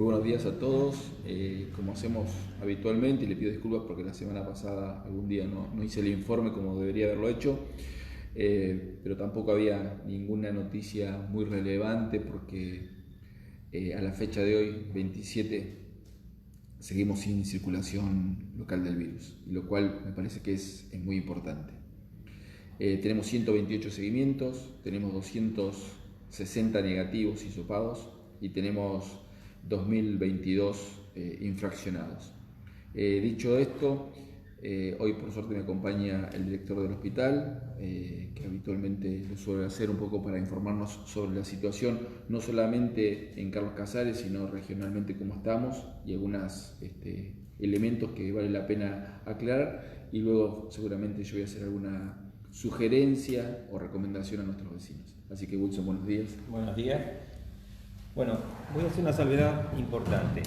Muy buenos días a todos. Como hacemos habitualmente, y le pido disculpas porque la semana pasada algún día no hice el informe como debería haberlo hecho, pero tampoco había ninguna noticia muy relevante porque a la fecha de hoy, 27, seguimos sin circulación local del virus, lo cual me parece que es muy importante. Tenemos 128 seguimientos, tenemos 260 negativos hisopados y tenemos 2022 infraccionados. Dicho esto, hoy por suerte me acompaña el director del hospital, que habitualmente lo suele hacer un poco para informarnos sobre la situación, no solamente en Carlos Casares, sino regionalmente cómo estamos y algunos elementos que vale la pena aclarar, y luego seguramente yo voy a hacer alguna sugerencia o recomendación a nuestros vecinos. Así que Wilson, buenos días. Buenos días. Bueno, voy a hacer una salvedad importante.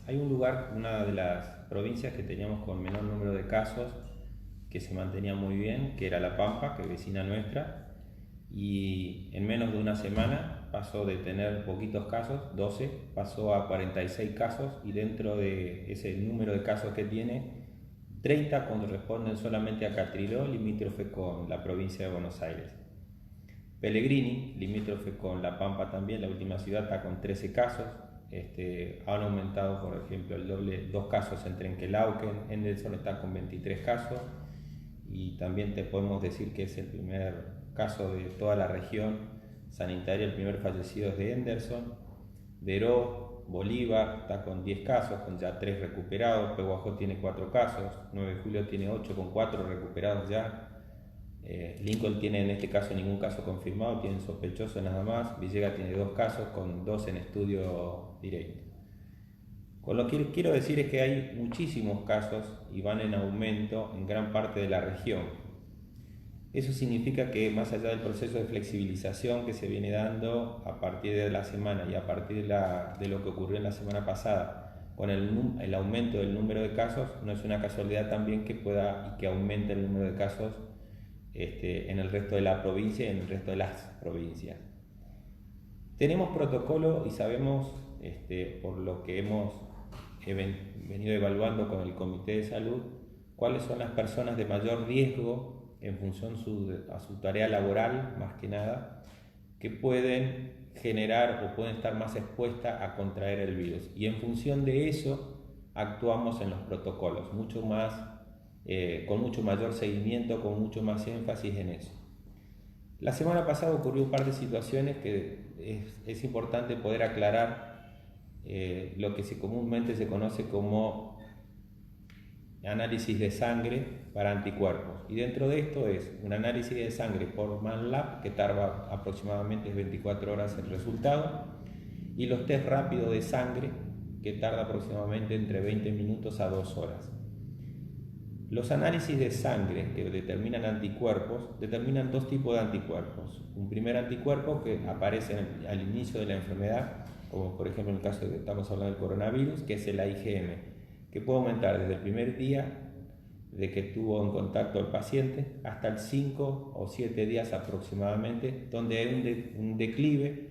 Hay un lugar, una de las provincias que teníamos con menor número de casos, que se mantenía muy bien, que era La Pampa, que es vecina nuestra, y en menos de una semana pasó de tener poquitos casos, 12, pasó a 46 casos, y dentro de ese número de casos que tiene, 30 corresponden solamente a Catriló, limítrofe con la provincia de Buenos Aires. Pellegrini, limítrofe con La Pampa también, la última ciudad, está con 13 casos. Han aumentado, por ejemplo, el doble, 2 casos en Trenquelauquen, Henderson está con 23 casos, y también te podemos decir que es el primer caso de toda la región sanitaria, el primer fallecido es de Henderson. Deró, Bolívar está con 10 casos, con ya 3 recuperados. Pehuajó tiene 4 casos, 9 de julio tiene 8 con 4 recuperados ya. Lincoln tiene en este caso ningún caso confirmado, tiene sospechoso nada más. Villegas tiene 2 casos con 2 en estudio directo. Con lo que quiero decir es que hay muchísimos casos y van en aumento en gran parte de la región. Eso significa que más allá del proceso de flexibilización que se viene dando a partir de la semana y a partir de lo que ocurrió en la semana pasada con el aumento del número de casos, no es una casualidad también que que aumente el número de casos en el resto de la provincia y en el resto de las provincias. Tenemos protocolo y sabemos, por lo que hemos venido evaluando con el Comité de Salud, cuáles son las personas de mayor riesgo en función a su tarea laboral, más que nada, que pueden generar o pueden estar más expuestas a contraer el virus. Y en función de eso actuamos en los protocolos, mucho más, con mucho mayor seguimiento, con mucho más énfasis en eso. La semana pasada ocurrió un par de situaciones que es importante poder aclarar, lo que comúnmente se conoce como análisis de sangre para anticuerpos, y dentro de esto es un análisis de sangre por MANLAB que tarda aproximadamente 24 horas el resultado, y los test rápidos de sangre que tarda aproximadamente entre 20 minutos a 2 horas. Los análisis de sangre que determinan anticuerpos determinan 2 tipos de anticuerpos. Un primer anticuerpo que aparece al inicio de la enfermedad, como por ejemplo en el caso de que estamos hablando del coronavirus, que es el IgM, que puede aumentar desde el primer día de que tuvo en contacto el paciente hasta el 5 o 7 días aproximadamente, donde hay un declive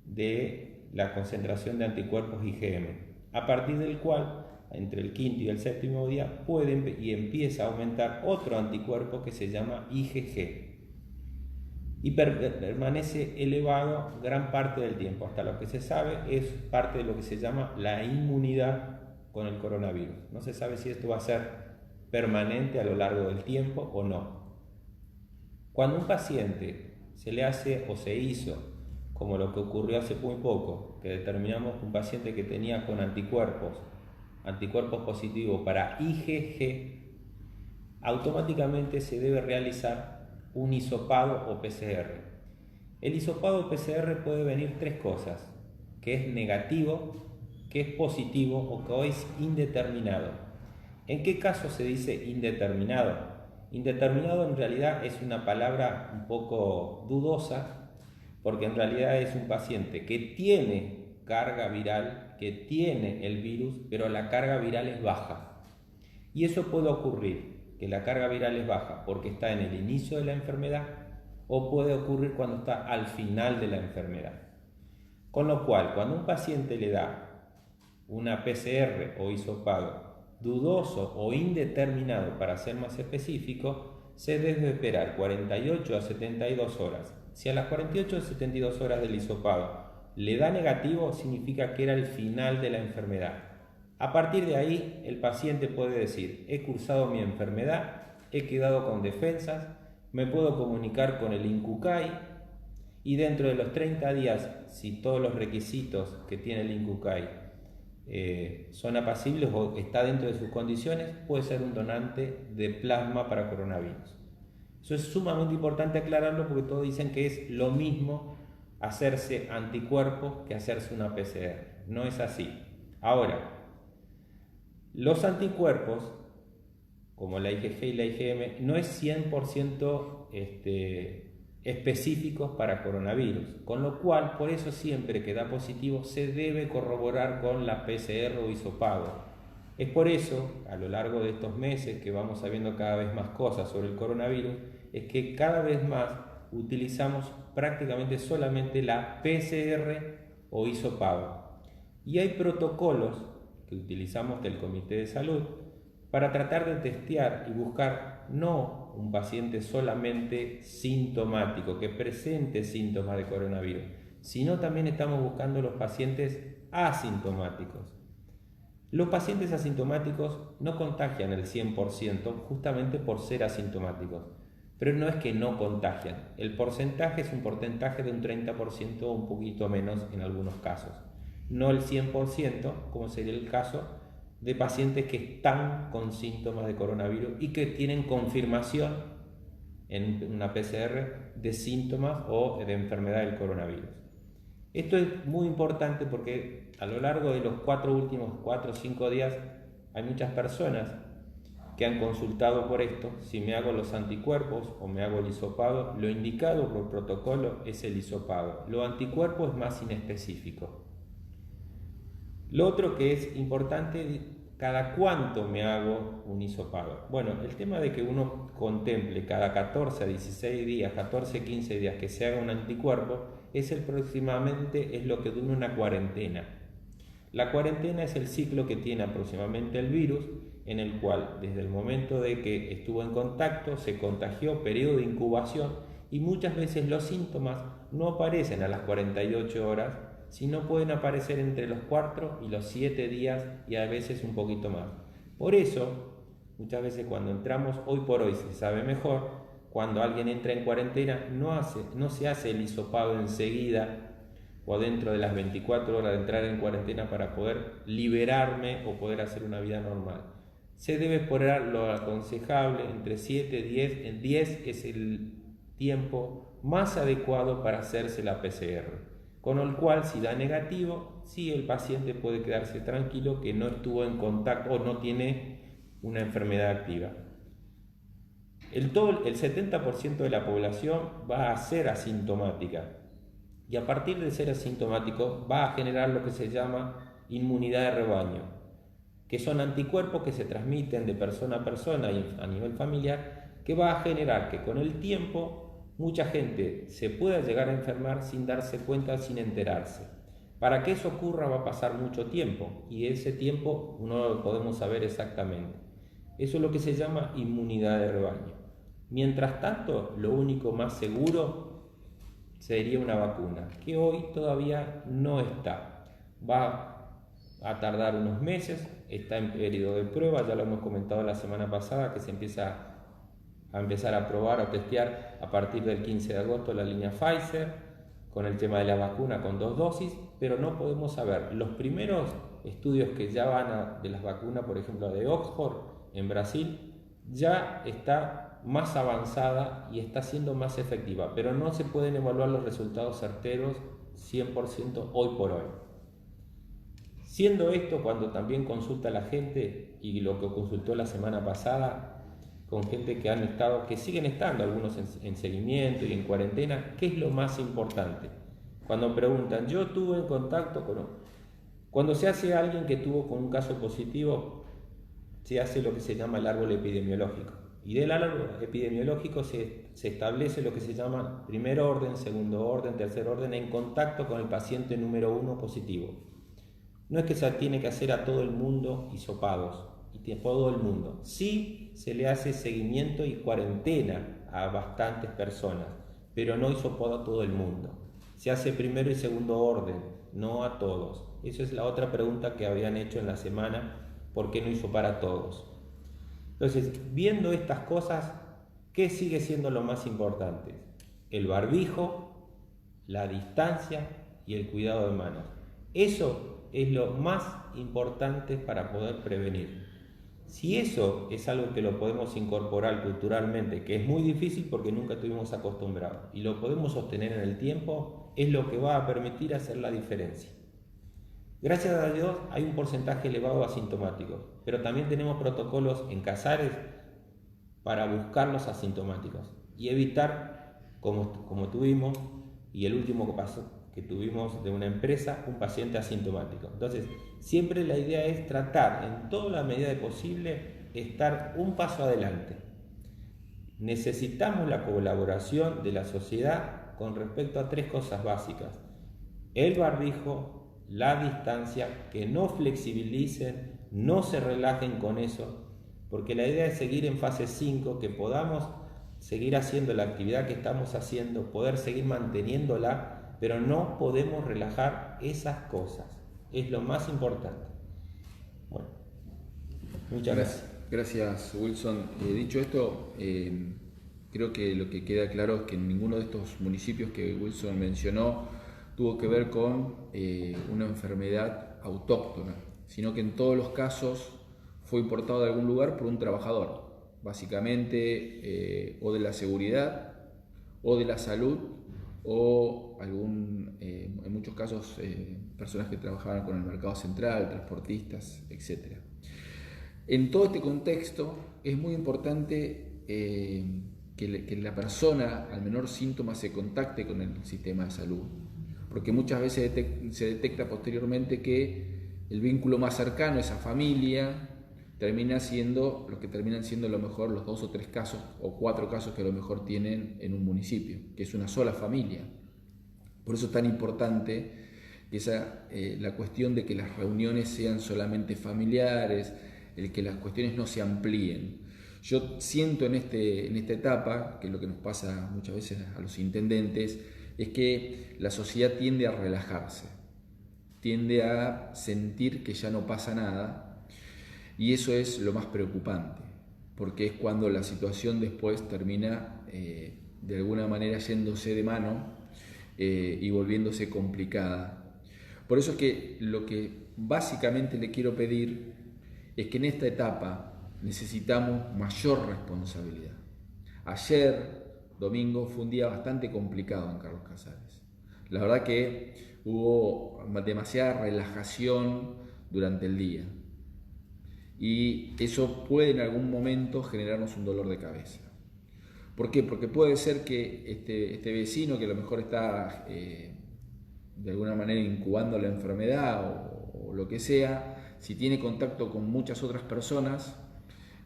de la concentración de anticuerpos IgM, a partir del cual entre el quinto y el séptimo día empieza a aumentar otro anticuerpo que se llama IgG, y permanece elevado gran parte del tiempo. Hasta lo que se sabe es parte de lo que se llama la inmunidad con el coronavirus. No se sabe si esto va a ser permanente a lo largo del tiempo o no. Cuando un paciente se le hace o se hizo, como lo que ocurrió hace muy poco, que determinamos un paciente que tenía con anticuerpos positivos para IgG, automáticamente se debe realizar un hisopado o PCR. El hisopado o PCR puede venir 3 cosas: que es negativo, que es positivo o que es indeterminado. ¿En qué caso se dice indeterminado? Indeterminado en realidad es una palabra un poco dudosa, porque en realidad es un paciente que tiene carga viral, que tiene el virus, pero la carga viral es baja. Y eso puede ocurrir, que la carga viral es baja porque está en el inicio de la enfermedad, o puede ocurrir cuando está al final de la enfermedad. Con lo cual, cuando un paciente le da una PCR o hisopado dudoso o indeterminado, para ser más específico, se debe esperar 48 a 72 horas. Si a las 48 a 72 horas del hisopado le da negativo, significa que era el final de la enfermedad. A partir de ahí, el paciente puede decir: he cursado mi enfermedad, he quedado con defensas, me puedo comunicar con el INCUCAI, y dentro de los 30 días, si todos los requisitos que tiene el INCUCAI son apacibles o está dentro de sus condiciones, puede ser un donante de plasma para coronavirus. Eso es sumamente importante aclararlo, porque todos dicen que es lo mismo hacerse anticuerpos que hacerse una PCR. No es así. Ahora, los anticuerpos, como la IgG y la IgM, no es 100% específicos para coronavirus, con lo cual, por eso siempre que da positivo se debe corroborar con la PCR o hisopado. Es por eso, a lo largo de estos meses que vamos sabiendo cada vez más cosas sobre el coronavirus, es que cada vez más utilizamos prácticamente solamente la PCR o hisopado. Y hay protocolos que utilizamos del Comité de Salud para tratar de testear y buscar no un paciente solamente sintomático, que presente síntomas de coronavirus, sino también estamos buscando los pacientes asintomáticos. Los pacientes asintomáticos no contagian el 100% justamente por ser asintomáticos, pero no es que no contagian. El porcentaje es un porcentaje de un 30% o un poquito menos en algunos casos. No el 100%, como sería el caso de pacientes que están con síntomas de coronavirus y que tienen confirmación en una PCR de síntomas o de enfermedad del coronavirus. Esto es muy importante porque a lo largo de los últimos 4 o 5 días hay muchas personas que han consultado por esto: si me hago los anticuerpos o me hago el hisopado. Lo indicado por protocolo es el hisopado. Lo anticuerpo es más inespecífico. Lo otro que es importante: ¿cada cuánto me hago un hisopado? Bueno, el tema de que uno contemple cada 14 a 16 días, 14 a 15 días que se haga un anticuerpo, es aproximadamente lo que dura una cuarentena. La cuarentena es el ciclo que tiene aproximadamente el virus, en el cual desde el momento de que estuvo en contacto, se contagió, periodo de incubación, y muchas veces los síntomas no aparecen a las 48 horas, sino pueden aparecer entre los 4 y los 7 días y a veces un poquito más. Por eso, muchas veces cuando entramos, hoy por hoy se sabe mejor, cuando alguien entra en cuarentena no se hace el hisopado enseguida o dentro de las 24 horas de entrar en cuarentena para poder liberarme o poder hacer una vida normal. Se debe esperar lo aconsejable entre 7 y 10. 10 es el tiempo más adecuado para hacerse la PCR. Con el cual, si da negativo, sí, el paciente puede quedarse tranquilo que no estuvo en contacto o no tiene una enfermedad activa. El 70% de la población va a ser asintomática, y a partir de ser asintomático va a generar lo que se llama inmunidad de rebaño, que son anticuerpos que se transmiten de persona a persona y a nivel familiar, que va a generar que con el tiempo mucha gente se pueda llegar a enfermar sin darse cuenta, sin enterarse. Para que eso ocurra va a pasar mucho tiempo, y ese tiempo no lo podemos saber exactamente. Eso es lo que se llama inmunidad de rebaño. Mientras tanto, lo único más seguro sería una vacuna, que hoy todavía no está. Va a tardar unos meses, está en periodo de prueba, ya lo hemos comentado la semana pasada, que se empieza a empezar a probar o testear a partir del 15 de agosto la línea Pfizer, con el tema de la vacuna con 2 dosis, pero no podemos saber. Los primeros estudios que ya van de las vacunas, por ejemplo de Oxford en Brasil, ya está más avanzada y está siendo más efectiva, pero no se pueden evaluar los resultados certeros 100% hoy por hoy. Siendo esto, cuando también consulta a la gente, y lo que consultó la semana pasada, con gente que han estado, que siguen estando, algunos en seguimiento y en cuarentena, ¿qué es lo más importante? Cuando preguntan, yo tuve en contacto con... Cuando se hace alguien que tuvo con un caso positivo, se hace lo que se llama el árbol epidemiológico. Y del árbol epidemiológico se establece lo que se llama primer orden, segundo orden, tercer orden, en contacto con el paciente número 1 positivo. no es que se tiene que hacer a todo el mundo hisopados, y todo el mundo. Sí se le hace seguimiento y cuarentena a bastantes personas, pero no hisopado a todo el mundo. Se hace primero y segundo orden, no a todos. Esa es la otra pregunta que habían hecho en la semana, ¿por qué no hisopar a todos? Entonces, viendo estas cosas, ¿qué sigue siendo lo más importante? El barbijo, la distancia y el cuidado de manos. Eso es lo más importante para poder prevenir. Si eso es algo que lo podemos incorporar culturalmente, que es muy difícil porque nunca estuvimos acostumbrados, y lo podemos sostener en el tiempo, es lo que va a permitir hacer la diferencia. Gracias a Dios hay un porcentaje elevado de asintomáticos, pero también tenemos protocolos en Casares para buscar los asintomáticos y evitar, como tuvimos, y el último que pasó, que tuvimos de una empresa, un paciente asintomático. Entonces, siempre la idea es tratar, en toda la medida de posible, estar un paso adelante. Necesitamos la colaboración de la sociedad con respecto a 3 cosas básicas: el barbijo, la distancia, que no flexibilicen, no se relajen con eso, porque la idea es seguir en fase 5, que podamos seguir haciendo la actividad que estamos haciendo, poder seguir manteniéndola, pero no podemos relajar esas cosas. Es lo más importante. Bueno, muchas gracias. Gracias, Wilson. Dicho esto, creo que lo que queda claro es que en ninguno de estos municipios que Wilson mencionó tuvo que ver con una enfermedad autóctona, sino que en todos los casos fue importado de algún lugar por un trabajador, básicamente o de la seguridad, o de la salud, o en muchos casos personas que trabajaban con el mercado central, transportistas, etc. En todo este contexto es muy importante que la persona al menor síntoma se contacte con el sistema de salud, porque muchas veces se detecta posteriormente que el vínculo más cercano, esa familia, terminan siendo a lo mejor los 2 o 3 casos o 4 casos que a lo mejor tienen en un municipio, que es una sola familia. Por eso es tan importante la cuestión de que las reuniones sean solamente familiares, el que las cuestiones no se amplíen. Yo siento en esta etapa, que es lo que nos pasa muchas veces a los intendentes, es que la sociedad tiende a relajarse, tiende a sentir que ya no pasa nada, y eso es lo más preocupante, porque es cuando la situación después termina de alguna manera yéndose de mano y volviéndose complicada. Por eso es que lo que básicamente le quiero pedir es que en esta etapa necesitamos mayor responsabilidad. Ayer, domingo, fue un día bastante complicado en Carlos Casares. La verdad que hubo demasiada relajación durante el día, y eso puede en algún momento generarnos un dolor de cabeza. ¿Por qué? Porque puede ser que este vecino, que a lo mejor está de alguna manera incubando la enfermedad o lo que sea, si tiene contacto con muchas otras personas,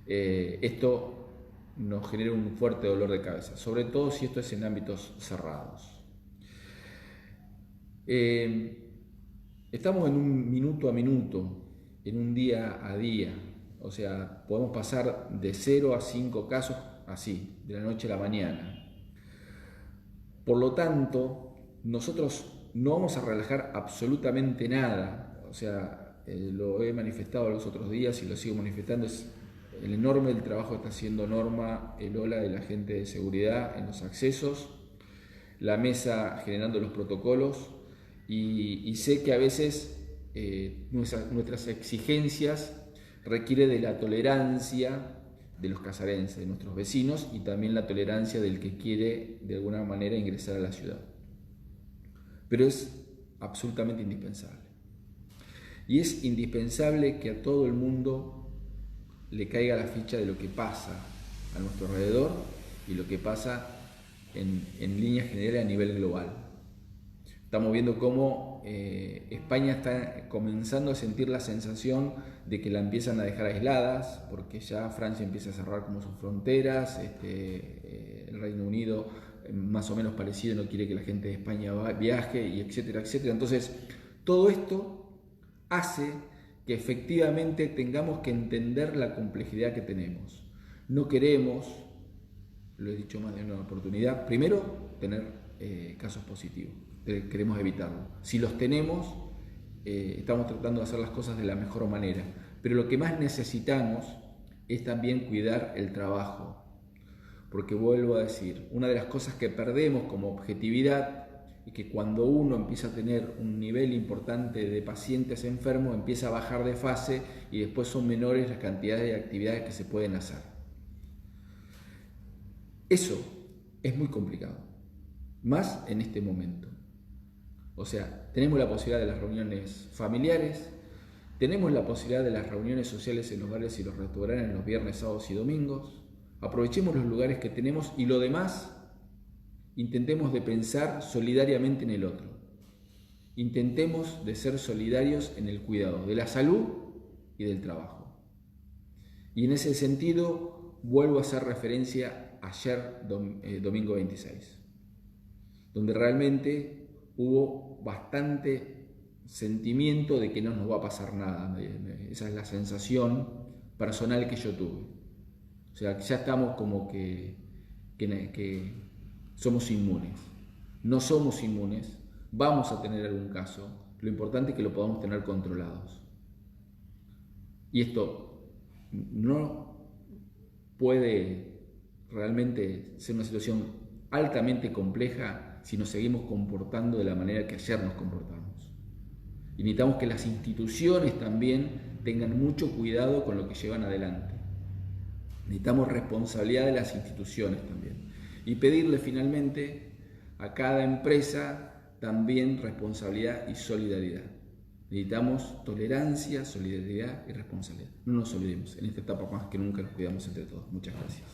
esto nos genera un fuerte dolor de cabeza, sobre todo si esto es en ámbitos cerrados. Estamos en un minuto a minuto, en un día a día, o sea, podemos pasar de 0 a 5 casos así, de la noche a la mañana. Por lo tanto, nosotros no vamos a relajar absolutamente nada, o sea, lo he manifestado los otros días y lo sigo manifestando, es el enorme el trabajo que está haciendo Norma, Elola y la gente de seguridad en los accesos, la mesa generando los protocolos, y sé que a veces nuestras exigencias requieren de la tolerancia de los casarenses, de nuestros vecinos, y también la tolerancia del que quiere de alguna manera ingresar a la ciudad. Pero es absolutamente indispensable. Y es indispensable que a todo el mundo le caiga la ficha de lo que pasa a nuestro alrededor y lo que pasa en líneas generales a nivel global. Estamos viendo cómo España está comenzando a sentir la sensación de que la empiezan a dejar aisladas, porque ya Francia empieza a cerrar como sus fronteras, el Reino Unido más o menos parecido, no quiere que la gente de España viaje, y etcétera, etcétera. Entonces, todo esto hace que efectivamente tengamos que entender la complejidad que tenemos. No queremos, lo he dicho más de una oportunidad, primero tener casos positivos, queremos evitarlo. Si los tenemos, estamos tratando de hacer las cosas de la mejor manera, pero lo que más necesitamos es también cuidar el trabajo, porque vuelvo a decir, una de las cosas que perdemos como objetividad es que cuando uno empieza a tener un nivel importante de pacientes enfermos, empieza a bajar de fase y después son menores las cantidades de actividades que se pueden hacer. Eso es muy complicado, más en este momento. O sea, tenemos la posibilidad de las reuniones familiares, tenemos la posibilidad de las reuniones sociales en los bares y los restaurantes los viernes, sábados y domingos. Aprovechemos los lugares que tenemos y lo demás intentemos de pensar solidariamente en el otro. Intentemos de ser solidarios en el cuidado de la salud y del trabajo. Y en ese sentido vuelvo a hacer referencia ayer, domingo 26, donde realmente hubo bastante sentimiento de que no nos va a pasar nada. Esa es la sensación personal que yo tuve. O sea, ya estamos como que somos inmunes. No somos inmunes, vamos a tener algún caso. Lo importante es que lo podamos tener controlados. Y esto no puede realmente ser una situación altamente compleja si nos seguimos comportando de la manera que ayer nos comportamos. Y necesitamos que las instituciones también tengan mucho cuidado con lo que llevan adelante. Necesitamos responsabilidad de las instituciones también. Y pedirle finalmente a cada empresa también responsabilidad y solidaridad. Necesitamos tolerancia, solidaridad y responsabilidad. No nos olvidemos, en esta etapa más que nunca nos cuidamos entre todos. Muchas gracias.